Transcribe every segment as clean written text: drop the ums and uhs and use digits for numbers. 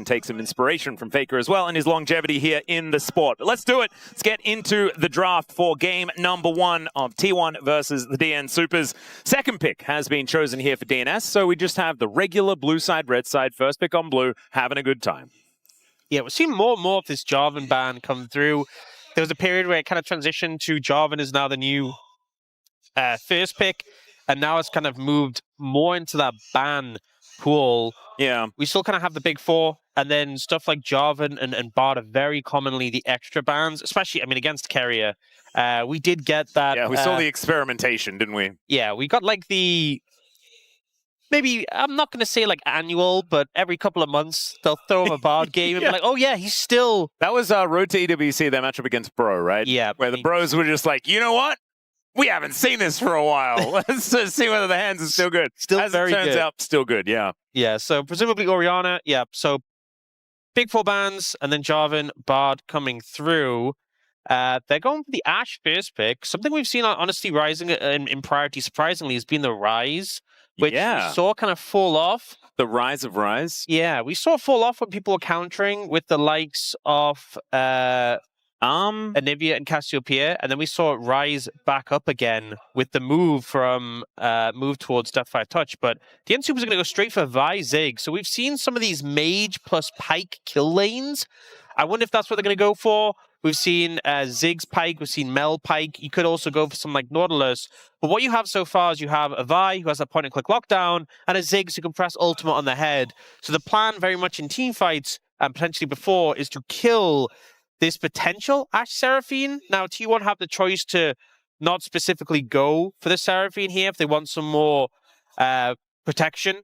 take some inspiration from Faker as well and his longevity here in the sport. But let's do it. Let's get into the draft for game number 1 of T1 versus the DN Soopers. Second pick has been chosen here for DNS, so we just have the regular blue side, red side, first pick on blue, having a good time. Yeah, we're seeing more and more of this Jarvan ban come through. There was a period where it kind of transitioned to Jarvan is now the new first pick, and now it's kind of moved more into that ban pool. Yeah. We still kind of have the big 4, and then stuff like Jarvan and Bard are very commonly the extra bans, especially, I mean, against Keria. We did get that. Yeah, we saw the experimentation, didn't we? Yeah, we got like the... Maybe, I'm not going to say like annual, but every couple of months, they'll throw him a Bard game and be like, oh yeah, he's still... That was Road to EWC, their matchup against Bro, right? Yeah. Where the Bros were just like, you know what? We haven't seen this for a while. Let's see whether the hands are still good. Still As very it turns good. out, still good, yeah. Yeah, so presumably Orianna, yeah. So big 4 bans, and then Jarvan, Bard coming through. They're going for the Ashe first pick. Something we've seen, honestly, rising in priority, surprisingly, has been the Rise, which we saw kind of fall off. The rise of Rise? Yeah, we saw it fall off when people were countering with the likes of Anivia and Cassiopeia, and then we saw it rise back up again with the move from move towards Deathfire Touch. But the DN Soopers are going to go straight for Vi Ziggs. So we've seen some of these Mage plus Pike kill lanes. I wonder if that's what they're going to go for. We've seen Ziggs Pike, we've seen Mel Pike. You could also go for something like Nautilus. But what you have so far is you have a Vi who has a point-and-click lockdown, and a Ziggs who can press ultimate on the head. So the plan very much in teamfights, and potentially before, is to kill this potential Ashe Seraphine. Now, T1 have the choice to not specifically go for the Seraphine here. If they want some more protection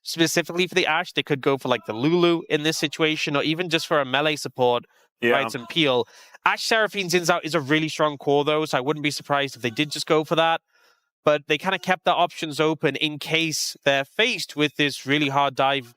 specifically for the Ashe, they could go for like the Lulu in this situation, or even just for a melee support. Right, some peel. Ashe Seraphine's ins out is a really strong core, though, so I wouldn't be surprised if they did just go for that. But they kind of kept their options open in case they're faced with this really hard dive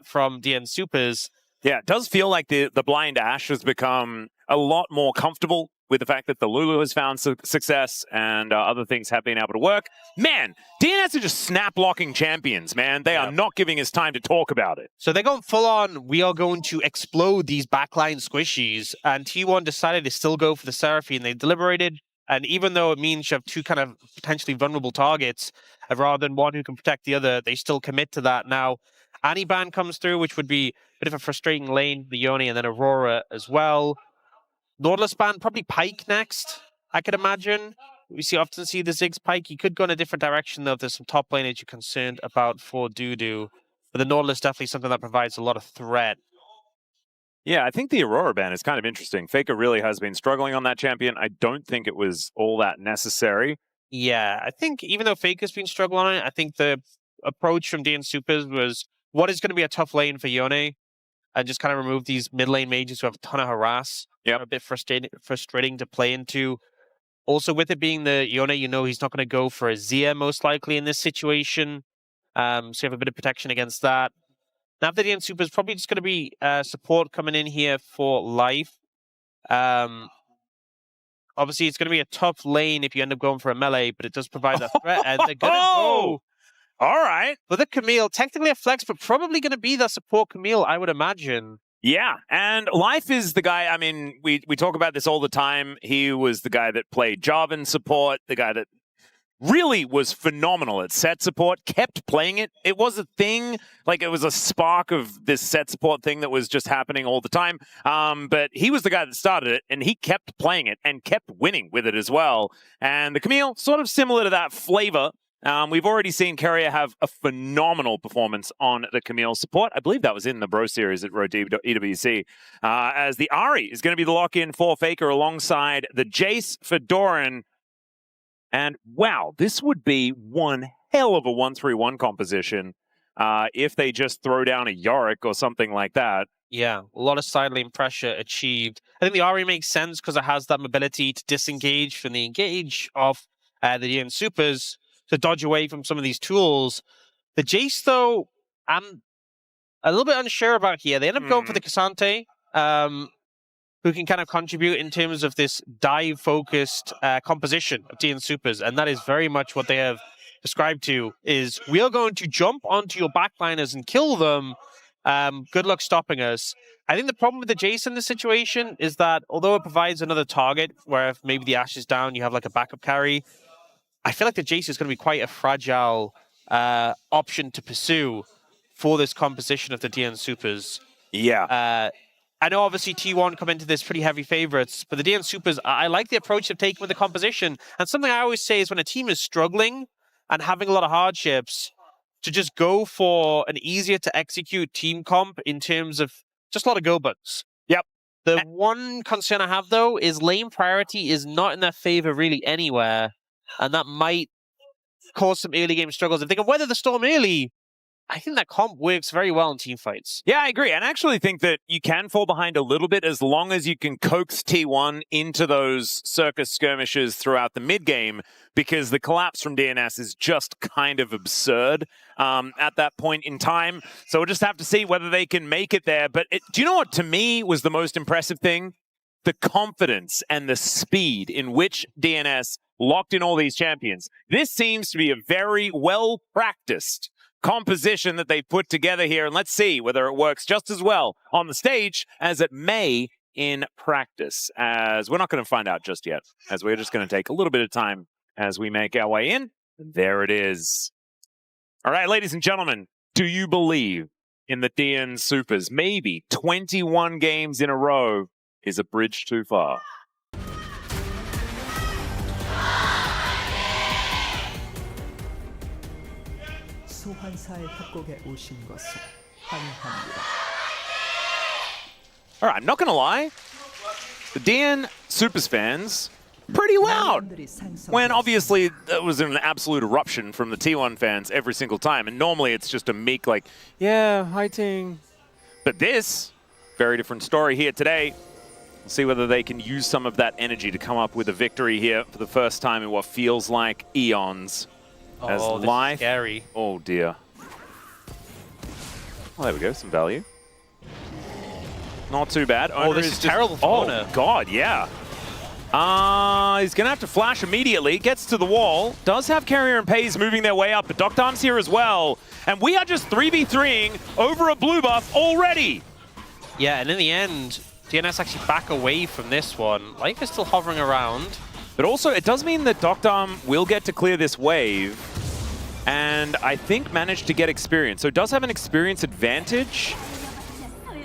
from DN Soopers. Yeah, it does feel like the blind Ashe has become a lot more comfortable with the fact that the Lulu has found success and other things have been able to work. Man, DNS are just snap-locking champions, man. They are not giving us time to talk about it. So they're going full-on, we are going to explode these backline squishies, and T1 decided to still go for the Seraphine. They deliberated, and even though it means you have 2 kind of potentially vulnerable targets, rather than one who can protect the other, they still commit to that. Now, Annie ban comes through, which would be a bit of a frustrating lane, the Yone, and then Aurora as well. Nautilus ban, probably Pike next, I could imagine. We often see the Ziggs Pike. He could go in a different direction, though, if there's some top laners you're concerned about for DuDu. But the Nautilus is definitely something that provides a lot of threat. Yeah, I think the Aurora ban is kind of interesting. Faker really has been struggling on that champion. I don't think it was all that necessary. Yeah, I think even though Faker's been struggling on it, I think the approach from DN Soopers was what is going to be a tough lane for Yone, and just kind of remove these mid lane mages who have a ton of harass. Yeah, a bit frustrating to play into. Also, with it being the Yone, you know he's not going to go for a Zia most likely in this situation. So you have a bit of protection against that. Now, the DN Soopers is probably just going to be support coming in here for life. Obviously, it's going to be a tough lane if you end up going for a melee, but it does provide the threat, and they're going to go. All right. For the Camille, technically a flex, but probably going to be the support Camille, I would imagine. Yeah, and Life is the guy, I mean, we talk about this all the time. He was the guy that played Jarvan support, the guy that really was phenomenal at set support, kept playing it. It was a thing, like it was a spark of this set support thing that was just happening all the time. But he was the guy that started it, and he kept playing it and kept winning with it as well. And the Camille, sort of similar to that flavor. We've already seen Keria have a phenomenal performance on the Camille support. I believe that was in the Bro Series at Road to EWC. As the Ahri is going to be the lock-in for Faker alongside the Jayce for Doran. And wow, this would be one hell of a 1-3-1 composition if they just throw down a Yorick or something like that. Yeah, a lot of side lane pressure achieved. I think the Ahri makes sense because it has that mobility to disengage from the engage of the DN Soopers, to dodge away from some of these tools. The Jayce, though, I'm a little bit unsure about here. They end up going for the Cassante, who can kind of contribute in terms of this dive-focused composition of DN Soopers, and that is very much what they have described to, is we are going to jump onto your backliners and kill them, Good luck stopping us. I think the problem with the Jayce in this situation is that although it provides another target, where if maybe the Ashe is down, you have like a backup carry, I feel like the Jayce is going to be quite a fragile option to pursue for this composition of the DN Soopers. Yeah. I know obviously T1 come into this pretty heavy favorites, but the DN Soopers, I like the approach they've taken with the composition. And something I always say is when a team is struggling and having a lot of hardships, to just go for an easier to execute team comp in terms of just a lot of go buttons. Yep. The one concern I have, though, is lane priority is not in their favor really anywhere, and that might cause some early game struggles. If they can weather the storm early, I think that comp works very well in team fights. Yeah, I agree. And I actually think that you can fall behind a little bit as long as you can coax T1 into those circus skirmishes throughout the mid game, because the collapse from DNS is just kind of absurd at that point in time. So we'll just have to see whether they can make it there. But do you know what to me was the most impressive thing? The confidence and the speed in which DNS locked in all these champions. This seems to be a very well-practiced composition that they put together here, and let's see whether it works just as well on the stage as it may in practice, as we're not going to find out just yet, as we're just going to take a little bit of time as we make our way in. There it is. All right, ladies and gentlemen, do you believe in the DN Soopers? Maybe 21 games in a row is a bridge too far. 소환사의 협곡에 오신 것을 환영합니다. All right, I'm not going to lie. The DN Soopers fans, pretty loud. When obviously it was an absolute eruption from the T1 fans every single time. And normally it's just a meek like, yeah, hi team. But this, very different story here today. We'll see whether they can use some of that energy to come up with a victory here for the first time in what feels like eons. As life. Scary. Oh dear. Well, there we go. Some value. Not too bad. Oh, this is terrible for Oner. Oh god, yeah. He's gonna have to flash immediately. Gets to the wall. Does have Keria and Peyz moving their way up, but deokdam's here as well. And we are just 3v3ing over a blue buff already. Yeah, and in the end, DNS actually back away from this one. Life is still hovering around. But also, it does mean that deokdam will get to clear this wave, and I think managed to get experience. So it does have an experience advantage,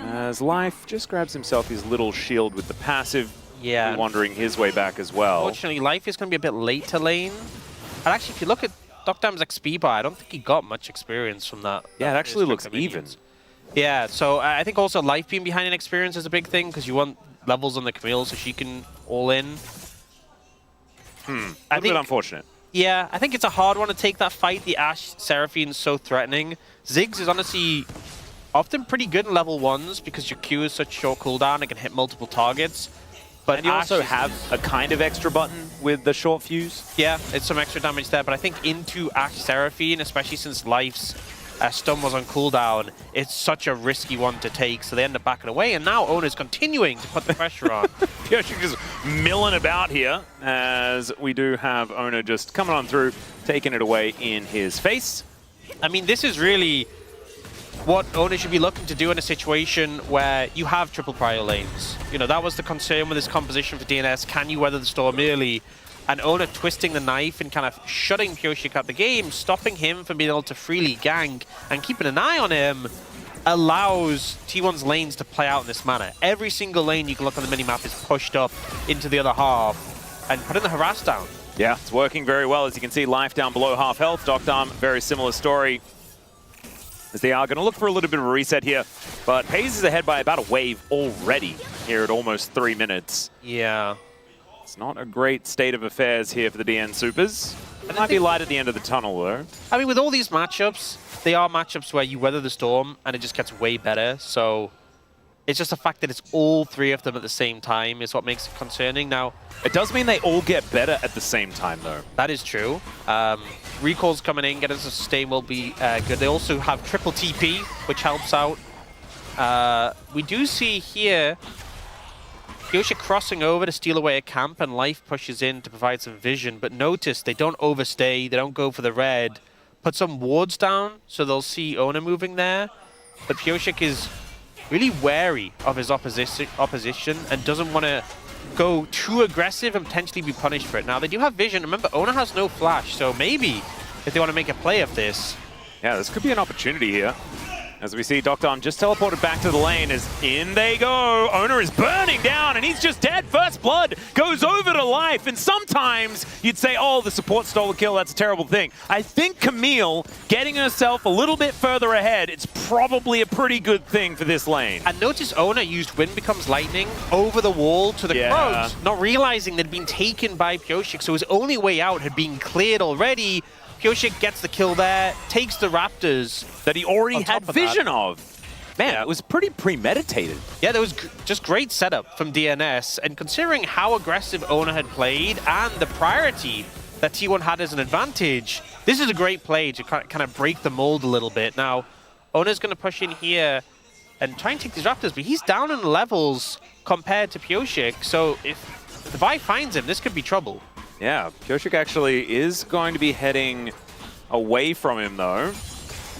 as Life just grabs himself his little shield with the passive, wandering his way back as well. Unfortunately, Life is going to be a bit late to lane. And actually, if you look at deokdam's XP bar, I don't think he got much experience from that. Yeah, it actually looks even. Yeah, so I think also Life being behind in experience is a big thing, because you want levels on the Camille so she can all in. A bit unfortunate. Yeah, I think it's a hard one to take that fight. The Ashe Seraphine is so threatening. Ziggs is honestly often pretty good in level 1s because your Q is such short cooldown, it can hit multiple targets. But and you also have a kind of extra button with the short fuse. Yeah, it's some extra damage there, but I think into Ashe Seraphine, especially since Life's stun was on cooldown, it's such a risky one to take, so they end up backing away, and now Oner's continuing to put the pressure on. Pyosik just milling about here, as we do have Oner just coming on through, taking it away in his face. I mean, this is really what Oner should be looking to do in a situation where you have triple prio lanes. You know, that was the concern with this composition for DNS. Can you weather the storm early? And Oner twisting the knife and kind of shutting Pyosik out the game, stopping him from being able to freely gank and keeping an eye on him, allows T1's lanes to play out in this manner. Every single lane you can look on the minimap is pushed up into the other half and putting the harass down. Yeah, it's working very well. As you can see, Life down below half health. deokdam, very similar story, as they are going to look for a little bit of a reset here. But Peyz is ahead by about a wave already here at almost 3 minutes. Yeah. It's not a great state of affairs here for the DN Soopers. It might be light at the end of the tunnel, though. I mean, with all these matchups, they are matchups where you weather the storm and it just gets way better. So it's just the fact that it's all three of them at the same time is what makes it concerning. Now, it does mean they all get better at the same time, though. That is true. Recalls coming in, getting us to sustain will be good. They also have triple TP, which helps out. We do see here Pyosik crossing over to steal away a camp, and Life pushes in to provide some vision. But notice they don't overstay, they don't go for the red. Put some wards down, so they'll see Oner moving there. that Pyosik is really wary of his opposition and doesn't want to go too aggressive and potentially be punished for it. Now, they do have vision. Remember, Oner has no flash, so maybe if they want to make a play of this. Yeah, this could be an opportunity here. As we see, deokdam just teleported back to the lane as in they go. Oner is burning down and he's just dead. First blood goes over to life. And sometimes you'd say, oh, the support stole a kill. That's a terrible thing. I think Camille getting herself a little bit further ahead, it's probably a pretty good thing for this lane. And notice Oner used Wind Becomes Lightning over the wall to the crows, not realizing they'd been taken by Pyosik. So his only way out had been cleared already. Pyosik gets the kill there, takes the Raptors that he already had vision of. Man, it was pretty premeditated. Yeah, there was just great setup from DNS, and considering how aggressive Oner had played and the priority that T1 had as an advantage, this is a great play to kind of break the mold a little bit. Now, Oner's going to push in here and try and take these Raptors, but he's down in levels compared to Pyosik, so if the Vi finds him, this could be trouble. Yeah, Pyosik actually is going to be heading away from him, though.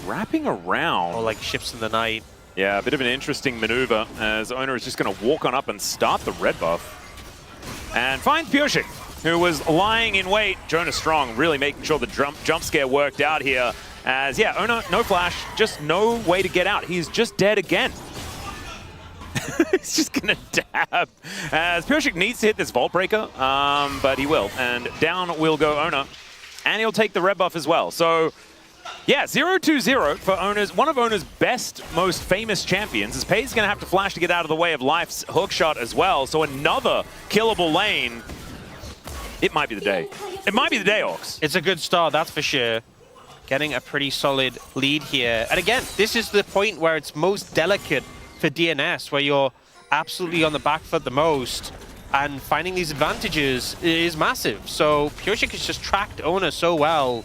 Wrapping around. Or like ships in the night. Yeah, a bit of an interesting maneuver as Oner is just going to walk on up and start the red buff. And finds Pyosik, who was lying in wait. Jonah Strong really making sure the jump scare worked out here. As, yeah, Oner, no flash, just no way to get out. He's just dead again. He's just going to dab. As Pyosik needs to hit this Vault Breaker, but he will. And down will go Oner. And he'll take the red buff as well. So, yeah, 0-2-0 for one of Oner's best, most famous champions. As Peyz is going to have to flash to get out of the way of Life's hookshot as well. So another killable lane. It might be the day. It might be the day, Aux. It's a good start, that's for sure. Getting a pretty solid lead here. And again, this is the point where it's most delicate for DNS, where you're absolutely on the back foot the most, and finding these advantages is massive. So Pyosik has just tracked Oner so well,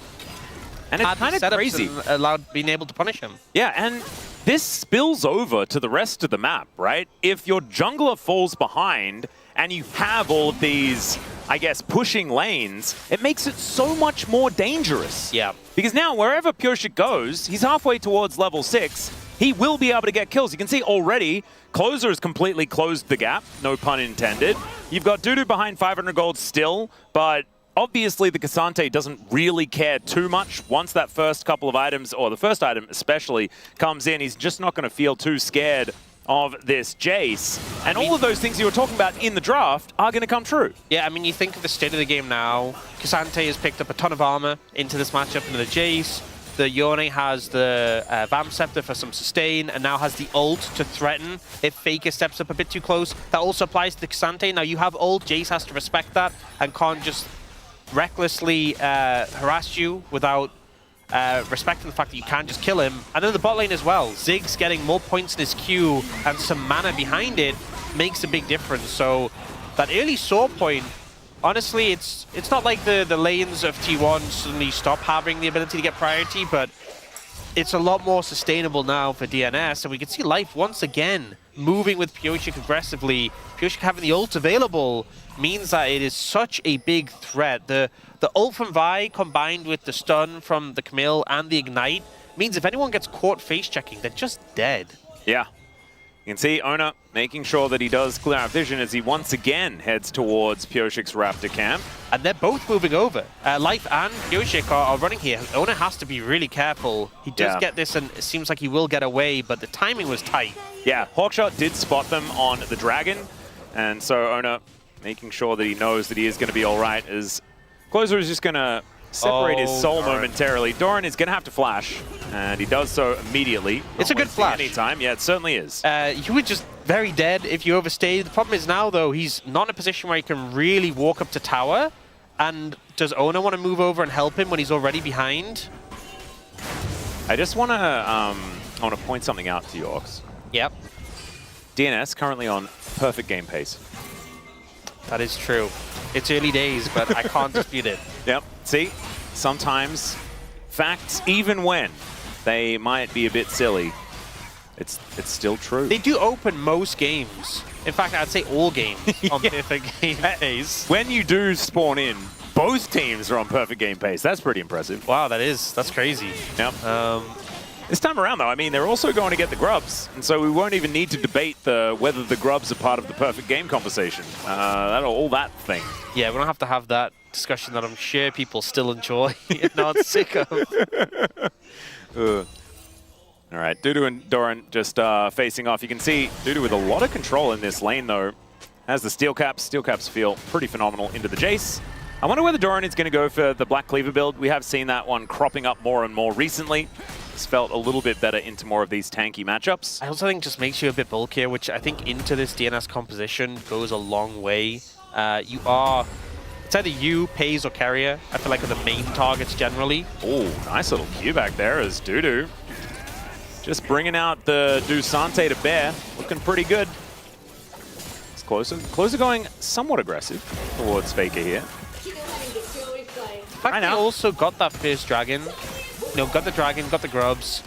and it's kind of crazy, allowed being able to punish him. Yeah, and this spills over to the rest of the map, right? If your jungler falls behind and you have all of these, I guess, pushing lanes, it makes it so much more dangerous. Yeah. Because now wherever Pyosik goes, he's halfway towards level 6. He will be able to get kills. You can see already, Clozer has completely closed the gap, no pun intended. You've got DuDu behind 500 gold still, but obviously the Cassante doesn't really care too much. Once that first couple of items, or the first item especially, comes in, he's just not going to feel too scared of this Jayce. And all of those things you were talking about in the draft are going to come true. Yeah, I mean, you think of the state of the game now. Cassante has picked up a ton of armor into this matchup, into the Jayce. The Yone has the Vamp Scepter for some sustain, and now has the ult to threaten if Faker steps up a bit too close. That also applies to the Cassante. Now you have ult, Jayce has to respect that, and can't just recklessly harass you without respecting the fact that you can't just kill him. And then the bot lane as well. Ziggs getting more points in his queue and some mana behind it makes a big difference. So that early saw point, honestly, it's not like the lanes of T1 suddenly stop having the ability to get priority, but it's a lot more sustainable now for DNS, and we can see Life once again moving with Pyosik aggressively. Pyosik having the ult available means that it is such a big threat. The ult from Vi combined with the stun from the Camille and the Ignite means if anyone gets caught face-checking, they're just dead. Yeah. You can see Oner making sure that he does clear out vision as he once again heads towards Pyosik's Raptor camp. And they're both moving over. Life and Pyosik are running here. Oner has to be really careful. He does get this, and it seems like he will get away, but the timing was tight. Yeah, Hawkshot did spot them on the Dragon, and so Oner making sure that he knows that he is going to be all right, as Clozer is just going to separate his soul momentarily. Doran is going to have to flash, and he does so immediately. It's a good flash. Anytime. Yeah, it certainly is. You were just very dead if you overstayed. The problem is now, though, he's not in a position where he can really walk up to tower. And does Oner want to move over and help him when he's already behind? I just want to point something out to you, Aux. Yep. DNS currently on perfect game pace. That is true. It's early days, but I can't dispute it. Yep. See, sometimes facts, even when they might be a bit silly, it's still true. They do open most games. In fact, I'd say all games on perfect game pace. When you do spawn in, both teams are on perfect game pace. That's pretty impressive. Wow, that's crazy. Yep. This time around, though, I mean, they're also going to get the grubs, and so we won't even need to debate whether the grubs are part of the perfect game conversation. All that thing. Yeah, we don't have to have that discussion that I'm sure people still enjoy and not sick of. All right, DuDu and Doran just facing off. You can see DuDu with a lot of control in this lane, though. Has the steel caps. Steel caps feel pretty phenomenal into the Jayce. I wonder whether Doran is going to go for the Black Cleaver build. We have seen that one cropping up more and more recently. It's felt a little bit better into more of these tanky matchups. I also think just makes you a bit bulkier, which I think into this DNS composition goes a long way. It's either you, Peyz, or Keria, I feel like are the main targets generally. Oh, nice little Q back there as DuDu. Just bringing out the Dusante to bear. Looking pretty good. It's Clozer. Clozer going somewhat aggressive towards Faker here. In fact, they also got that first dragon. Got the dragon, got the grubs.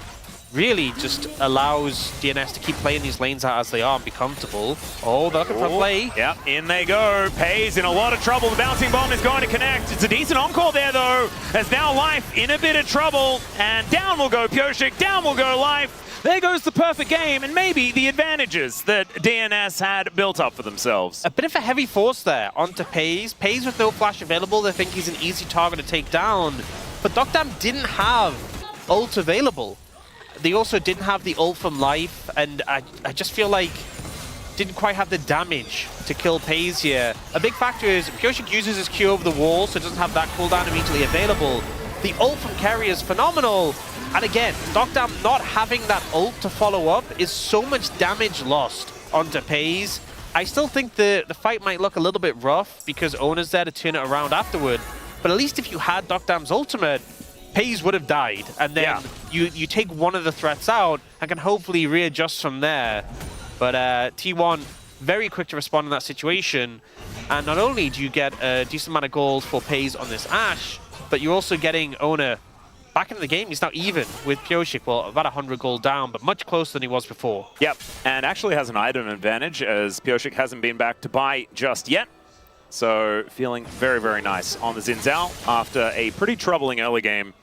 Really just allows DNS to keep playing these lanes out as they are and be comfortable. Oh, they're looking for a play. Yep, in they go. Peyz in a lot of trouble. The bouncing bomb is going to connect. It's a decent encore there, though, as now Life in a bit of trouble. And down will go Pyosik, down will go Life. There goes the perfect game and maybe the advantages that DNS had built up for themselves. A bit of a heavy force there onto Peyz. Peyz with no flash available, they think he's an easy target to take down. But deokdam didn't have ult available. They also didn't have the ult from Life, and I just feel like didn't quite have the damage to kill Peyz here. A big factor is Pyosik uses his Q over the wall, so it doesn't have that cooldown immediately available. The ult from Keria is phenomenal. And again, deokdam not having that ult to follow up is so much damage lost onto Peyz. I still think the fight might look a little bit rough because Oner's there to turn it around afterward. But at least if you had deokdam's ultimate, Peyz would have died. And then you take one of the threats out and can hopefully readjust from there. But T1 very quick to respond in that situation. And not only do you get a decent amount of gold for Peyz on this Ashe, but you're also getting Oner back into the game. He's now even with Pyosik. Well, about 100 gold down, but much closer than he was before. Yep, and actually has an item advantage as Pyosik hasn't been back to buy just yet. So feeling very, very nice on the Xin Zhao after a pretty troubling early game.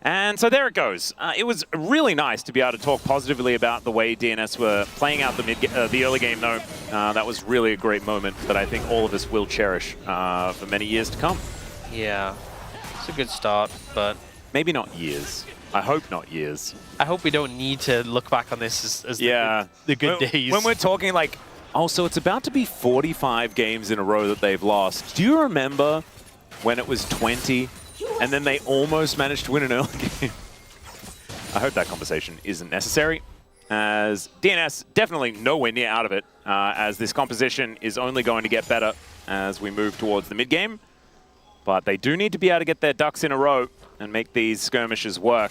And so there it goes. It was really nice to be able to talk positively about the way DNS were playing out the early game, though. That was really a great moment that I think all of us will cherish for many years to come. Yeah, it's a good start, but maybe not years. I hope not years. I hope we don't need to look back on this as the good days. When we're talking like, oh, so it's about to be 45 games in a row that they've lost. Do you remember when it was 20 and then they almost managed to win an early game? I hope that conversation isn't necessary, as DNS definitely nowhere near out of it, as this composition is only going to get better as we move towards the mid-game. But they do need to be able to get their ducks in a row and make these skirmishes work.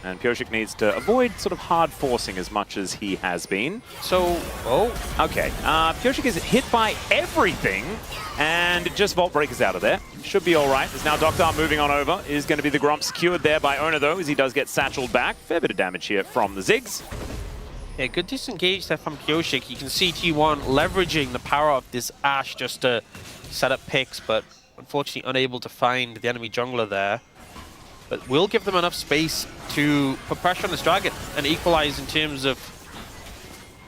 And Pyosik needs to avoid sort of hard forcing as much as he has been. So, okay. Pyosik is hit by everything and just Vault Breakers out of there. Should be all right. There's now deokdam moving on over. Is going to be the Grump secured there by Oner, though, as he does get satcheled back. Fair bit of damage here from the Ziggs. Yeah, good disengage there from Pyosik. You can see T1 leveraging the power of this Ashe just to set up picks, but unfortunately unable to find the enemy jungler there. But will give them enough space to put pressure on this dragon and equalize in terms of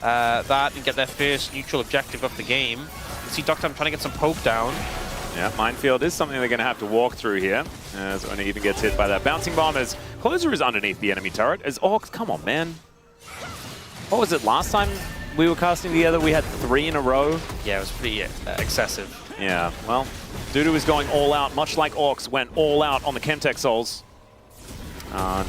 that and get their first neutral objective of the game. You see deokdam trying to get some poke down. Yeah, minefield is something they're going to have to walk through here, as Oner even gets hit by that bouncing bomb, as Clozer is underneath the enemy turret, as Aux, come on, man. What was it, last time we were casting together, we had 3 in a row? Yeah, it was pretty excessive. Yeah, well, DuDu is going all out, much like Aux went all out on the Chemtech Souls.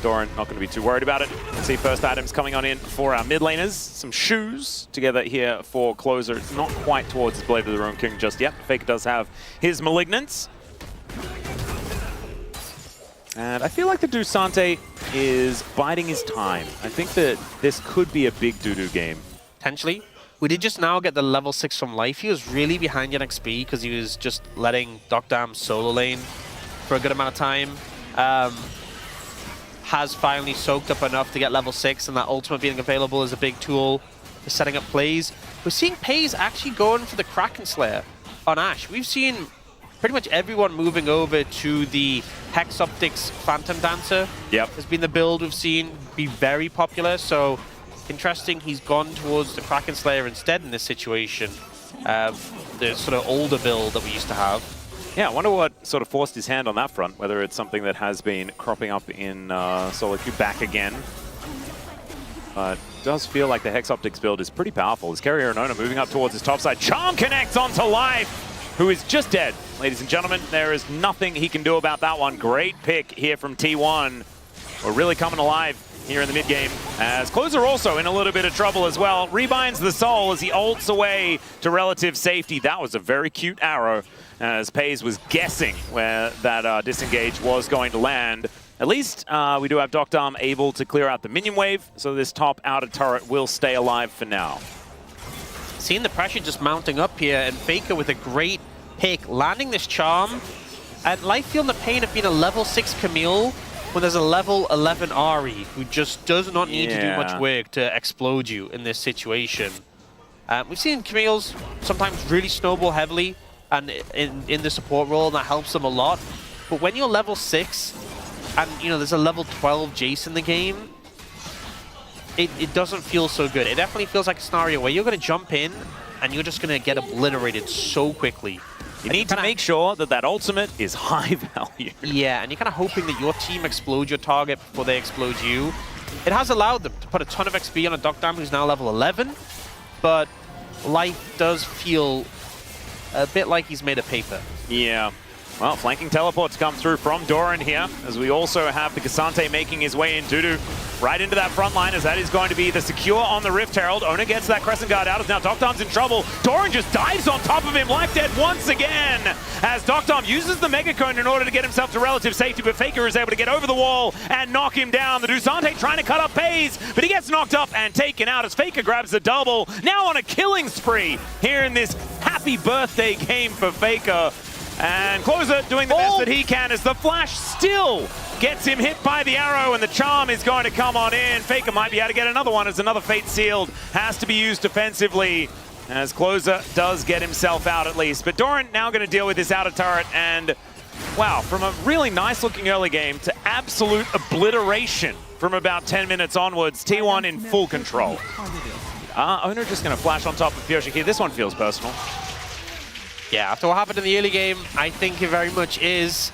Doran not going to be too worried about it. Let's see first items coming on in for our mid laners. Some shoes together here for Clozer. It's not quite towards his Blade of the Ruined King just yet. Faker does have his Malignance. And I feel like the Dusante is biding his time. I think that this could be a big DuDu game. Potentially. We did just now get the level 6 from Life. He was really behind in XP because he was just letting deokdam solo lane for a good amount of time. Has finally soaked up enough to get level 6, and that ultimate being available is a big tool for setting up plays. We're seeing Peyz actually going for the Kraken Slayer on Ashe. We've seen pretty much everyone moving over to the Hex Optics Phantom Dancer has been the build we've seen be very popular. So interesting, he's gone towards the Kraken Slayer instead in this situation. The sort of older build that we used to have. Yeah, I wonder what sort of forced his hand on that front, whether it's something that has been cropping up in solo queue back again. But it does feel like the Hex Optics build is pretty powerful. As Keria and Oner moving up towards his top side. Charm connects onto Life, who is just dead. Ladies and gentlemen, there is nothing he can do about that one. Great pick here from T1. We're really coming alive here in the mid game, as Clozer also in a little bit of trouble as well. Rebinds the soul as he ults away to relative safety. That was a very cute arrow, as Peyz was guessing where that disengage was going to land. At least we do have deokdam able to clear out the minion wave, so this top outer turret will stay alive for now. Seeing the pressure just mounting up here, and Faker with a great pick, landing this charm. And Life feeling the pain of being a level 6 Camille when there's a level 11 Ahri who just does not need to do much work to explode you in this situation. We've seen Camille's sometimes really snowball heavily and in the support role, and that helps them a lot. But when you're level 6 and there's a level 12 Jayce in the game, it doesn't feel so good. It definitely feels like a scenario where you're going to jump in and you're just going to get obliterated so quickly. You need to make sure that that ultimate is high value. Yeah, and you're kind of hoping that your team explodes your target before they explode you. It has allowed them to put a ton of XP on a deokdam who's now level 11, but Life does feel a bit like he's made of paper. Yeah. Well, flanking teleports come through from Doran here, as we also have the K'Sante making his way in. DuDu right into that front line, as that is going to be the secure on the Rift Herald. Oner gets that Crescent Guard out, as now deokdam's in trouble. Doran just dives on top of him, Life dead once again, as deokdam uses the Mega Cone in order to get himself to relative safety, but Faker is able to get over the wall and knock him down. The K'Sante trying to cut up Peyz, but he gets knocked up and taken out as Faker grabs the double. Now on a killing spree here in this happy birthday game for Faker. And Clozer doing the best that he can, as the flash still gets him hit by the arrow, and the charm is going to come on in. Faker might be able to get another one, as another Fate Sealed has to be used defensively, as Clozer does get himself out at least. But Doran now going to deal with this outer turret, and wow, from a really nice looking early game to absolute obliteration from about 10 minutes onwards. T1 in full control. Oner just going to flash on top of Pyosik here. This one feels personal. Yeah, after what happened in the early game, I think it very much is.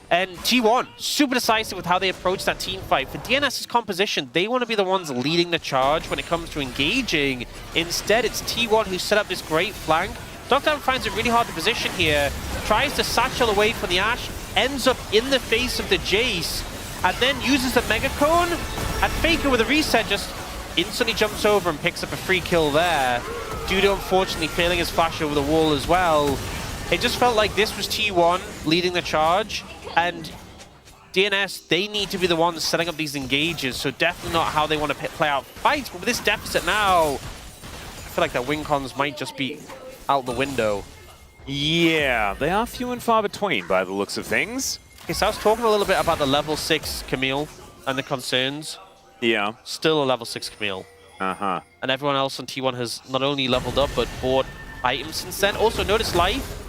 And T1, super decisive with how they approach that team fight. For DNS's composition, they want to be the ones leading the charge when it comes to engaging. Instead, it's T1 who set up this great flank. deokdam finds it really hard to position here, tries to satchel away from the Ashe, ends up in the face of the Jayce, and then uses the Mega Cone. And Faker with a reset just instantly jumps over and picks up a free kill there. DuDu unfortunately failing his flash over the wall as well. It just felt like this was T1 leading the charge, and DNS, they need to be the ones setting up these engages, so definitely not how they want to play out fights. But with this deficit now, I feel like their win cons might just be out the window. Yeah, they are few and far between by the looks of things. Okay, so I was talking a little bit about the level 6 Camille and the concerns. Yeah. Still a level 6 Camille. Uh-huh. And everyone else on T1 has not only leveled up, but bought items since then. Also, notice Life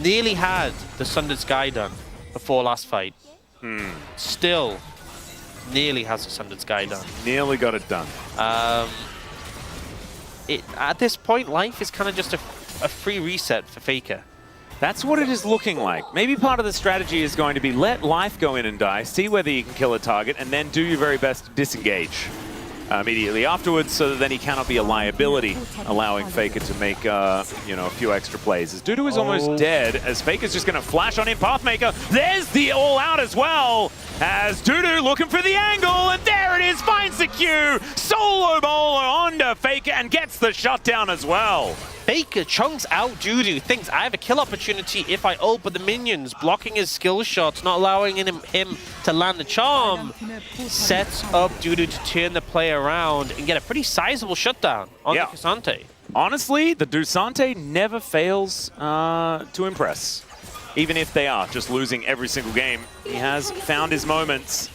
nearly had the Sundered Sky done before last fight. Still nearly has the Sundered Sky done. Nearly got it done. At this point, Life is kind of just a free reset for Faker. That's what it is looking like. Maybe part of the strategy is going to be let Life go in and die, see whether you can kill a target, and then do your very best to disengage immediately afterwards, so that then he cannot be a liability, allowing Faker to make a few extra plays. As DuDu is almost dead, as Faker's just going to flash on him, Pathmaker. There's the all-out as well, as DuDu looking for the angle, and there it is, finds the Q, solo bowler onto Faker, and gets the shutdown as well. Faker chunks out DuDu, thinks I have a kill opportunity if I ult, but the minions blocking his skill shots, not allowing him to land the charm, sets up DuDu to turn the play around and get a pretty sizable shutdown on the K'Sante. Honestly, the K'Sante never fails to impress. Even if they are just losing every single game, he has found his moments.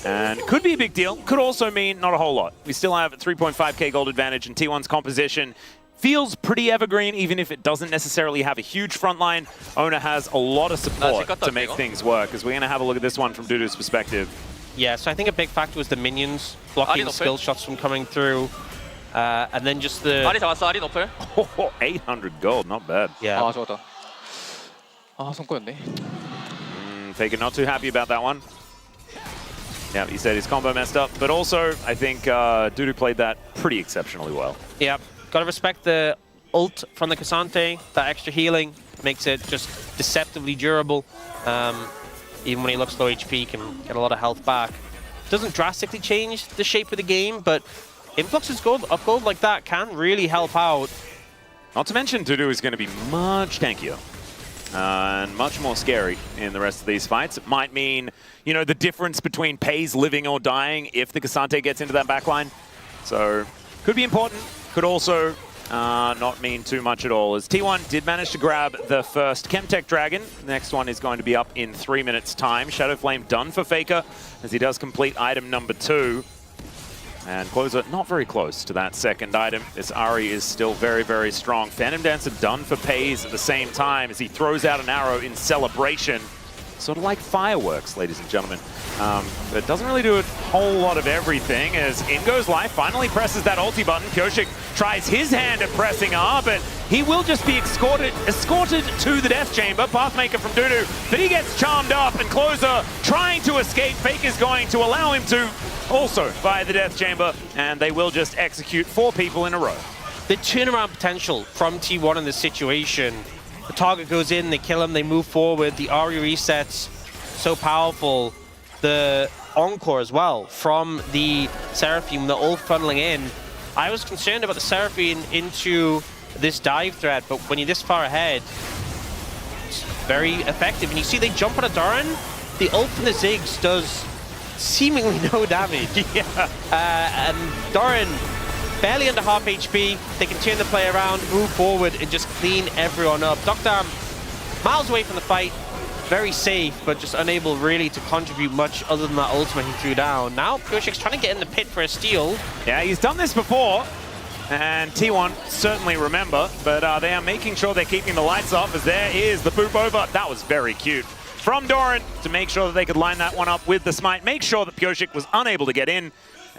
And could be a big deal, could also mean not a whole lot. We still have a 3.5k gold advantage in T1's composition. feels pretty evergreen, even if it doesn't necessarily have a huge front line. Oner has a lot of support to make things work, as we're going to have a look at this one from DuDu's perspective. Yeah, so I think a big factor was the minions blocking skill shots from coming through. And then just the... 아리 잡았어, 아리 노플. 800 gold, not bad. Yeah. 아, 좋았다. 아, 손꼬였네. Faker not too happy about that one. Yeah, he said his combo messed up, but also I think DuDu played that pretty exceptionally well. Yeah, gotta respect the ult from the Cassante. That extra healing makes it just deceptively durable. Even when he looks low HP, he can get a lot of health back. Doesn't drastically change the shape of the game, but influxes of gold like that can really help out. Not to mention DuDu is going to be much tankier. And much more scary in the rest of these fights. It might mean, you know, the difference between Peyz living or dying if the Cassante gets into that backline. So, could be important. Could also not mean too much at all, as T1 did manage to grab the first Chemtech Dragon. The next one is going to be up in 3 minutes' time. Shadow Flame done for Faker, as he does complete item number 2. And Clozer not very close to that second item. This Ahri is still very, very strong. Phantom Dancer done for Peyz at the same time as he throws out an arrow in celebration. Sort of like fireworks, ladies and gentlemen. But it doesn't really do a whole lot of everything, as in goes Life, finally presses that ulti button. Pyosik tries his hand at pressing R, but he will just be escorted to the death chamber. Pathmaker from DuDu, but he gets charmed up, and Clozer trying to escape. Fake is going to allow him to also via the death chamber, and they will just execute 4 people in a row. The turnaround potential from T1 in this situation. The target goes in, they kill him, they move forward, the Ahri resets, so powerful. The Encore as well from the Seraphine, the ult funneling in. I was concerned about the Seraphine into this dive threat, but when you're this far ahead, it's very effective. And you see they jump on a Doran, the ult from the Ziggs does seemingly no damage. Yeah. And Doran, barely under half HP, they can turn the play around, move forward, and just clean everyone up. deokdam, miles away from the fight, very safe, but just unable really to contribute much other than that ultimate he threw down. Now Pyosik's trying to get in the pit for a steal. Yeah, he's done this before, and T1 certainly remember, but they are making sure they're keeping the lights off, as there is the poop over. That was very cute from Doran to make sure that they could line that one up with the smite, make sure that Pyosik was unable to get in.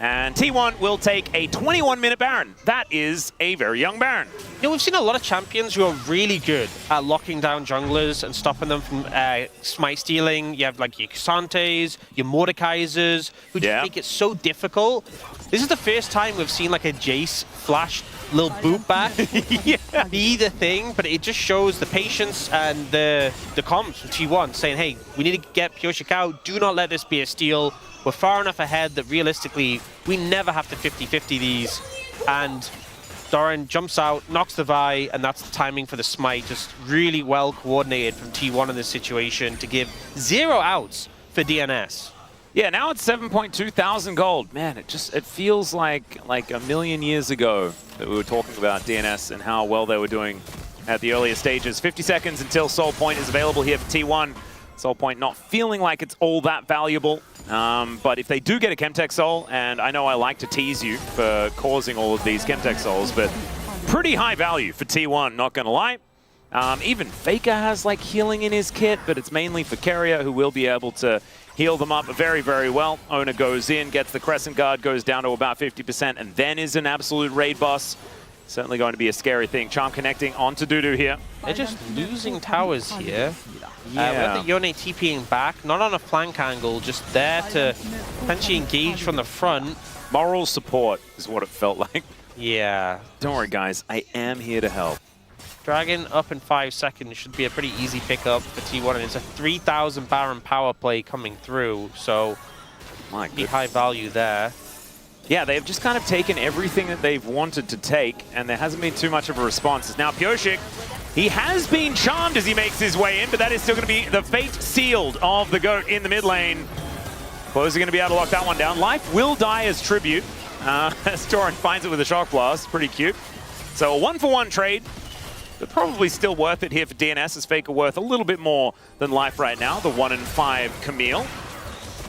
And T1 will take a 21-minute Baron. That is a very young Baron. You know, we've seen a lot of champions who are really good at locking down junglers and stopping them from smite stealing. You have like your Cassantes, your Mordekaisers, who just make it so difficult. This is the first time we've seen like a Jayce flash little boot back be the thing, but it just shows the patience and the comms from T1 saying, hey, we need to get Pyosik out. Do not let this be a steal. We're far enough ahead that realistically, we never have to 50-50 these. And Doran jumps out, knocks the Vi, and that's the timing for the smite. Just really well coordinated from T1 in this situation to give 0 outs for DNS. Yeah, now it's 7.2 thousand gold. Man, it feels like a million years ago that we were talking about DNS and how well they were doing at the earlier stages. 50 seconds until Soul Point is available here for T1. Soul Point not feeling like it's all that valuable. But if they do get a Chemtech Soul, and I know I like to tease you for causing all of these Chemtech Souls, but pretty high value for T1, not gonna lie. Even Faker has like healing in his kit, but it's mainly for Keria, who will be able to heal them up very, very well. Oner goes in, gets the Crescent Guard, goes down to about 50%, and then is an absolute raid boss. Certainly going to be a scary thing. Charm connecting onto DuDu here. They're just losing towers here. Yeah. We have the Yone TPing back, not on a flank angle, just there to potentially engage from the front. Moral support is what it felt like. Yeah. Don't worry, guys. I am here to help. Dragon up in 5 seconds should be a pretty easy pickup for T1, and it's a 3,000 Baron power play coming through, so pretty high value there. Yeah, they've just kind of taken everything that they've wanted to take, and there hasn't been too much of a response. Now Pyosik, he has been charmed as he makes his way in, but that is still going to be the fate sealed of the GOAT in the mid lane. Clozer going to be able to lock that one down. Life will die as tribute, as Doran finds it with a shock blast. Pretty cute. So a 1-for-1 trade, but probably still worth it here for DNS, as Faker worth a little bit more than Life right now, the 1-in-5 Camille.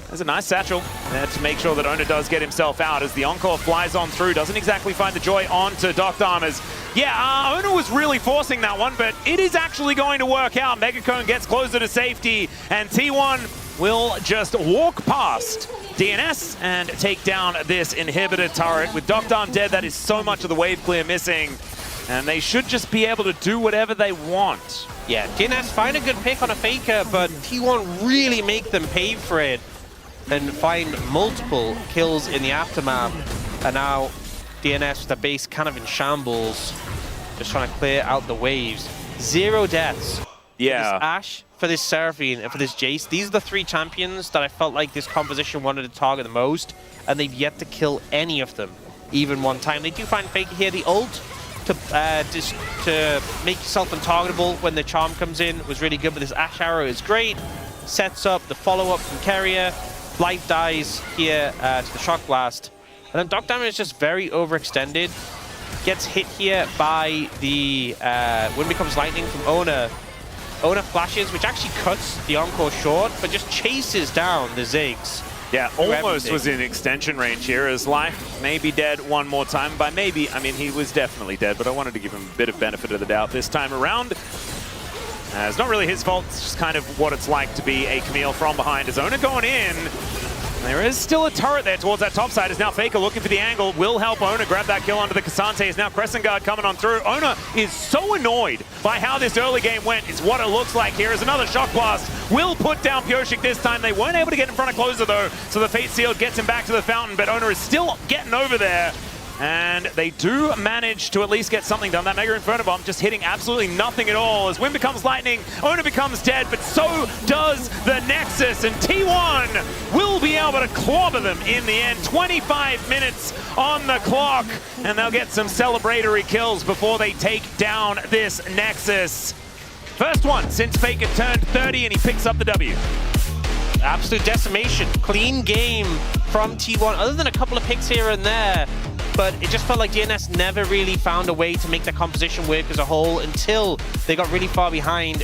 There's a nice satchel there to make sure that Oner does get himself out as the Encore flies on through. Doesn't exactly find the joy onto deokdam, as Yeah, Oner was really forcing that one, but it is actually going to work out. Megacone gets Clozer to safety, and T1 will just walk past DNS and take down this inhibitor turret. With deokdam dead, that is so much of the wave clear missing, and they should just be able to do whatever they want. Yeah, DNS find a good pick on a faker, but T1 really make them pay for it and find multiple kills in the aftermath. And now DNS with the base kind of in shambles, just trying to clear out the waves. 0 deaths. Yeah. For this Ashe, for this Seraphine, and for this Jayce. These are the 3 champions that I felt like this composition wanted to target the most, and they've yet to kill any of them, even one time. They do find Faker here. The ult to make yourself untargetable when the charm comes in was really good, but this Ashe arrow is great. Sets up the follow-up from Keria. Life dies here to the shock blast. And then deokdam is just very overextended. Gets hit here by the Wind Becomes Lightning from Oner. Oner flashes, which actually cuts the encore short, but just chases down the Ziggs. Yeah, almost was in extension range here, as Life may be dead one more time. By maybe, I mean, he was definitely dead, but I wanted to give him a bit of benefit of the doubt this time around. It's not really his fault, it's just kind of what it's like to be a Camille from behind. As Oner going in, there is still a turret there towards that top side. Is now Faker looking for the angle. Will help Oner grab that kill onto the Cassante. Is now Crescent Guard coming on through. Oner is so annoyed by how this early game went. It's what it looks like here. Is another shock blast. Will put down Pyosik this time. They weren't able to get in front of Clozer though. So the Fate Sealed gets him back to the fountain. But Oner is still getting over there. And they do manage to at least get something done. That Mega Inferno Bomb just hitting absolutely nothing at all. As Wind Becomes Lightning, Oner becomes dead, but so does the Nexus. And T1 will be able to clobber them in the end. 25 minutes on the clock. And they'll get some celebratory kills before they take down this Nexus. First one since Faker turned 30 and he picks up the W. Absolute decimation. Clean game from T1, other than a couple of picks here and there. But it just felt like DNS never really found a way to make the composition work as a whole until they got really far behind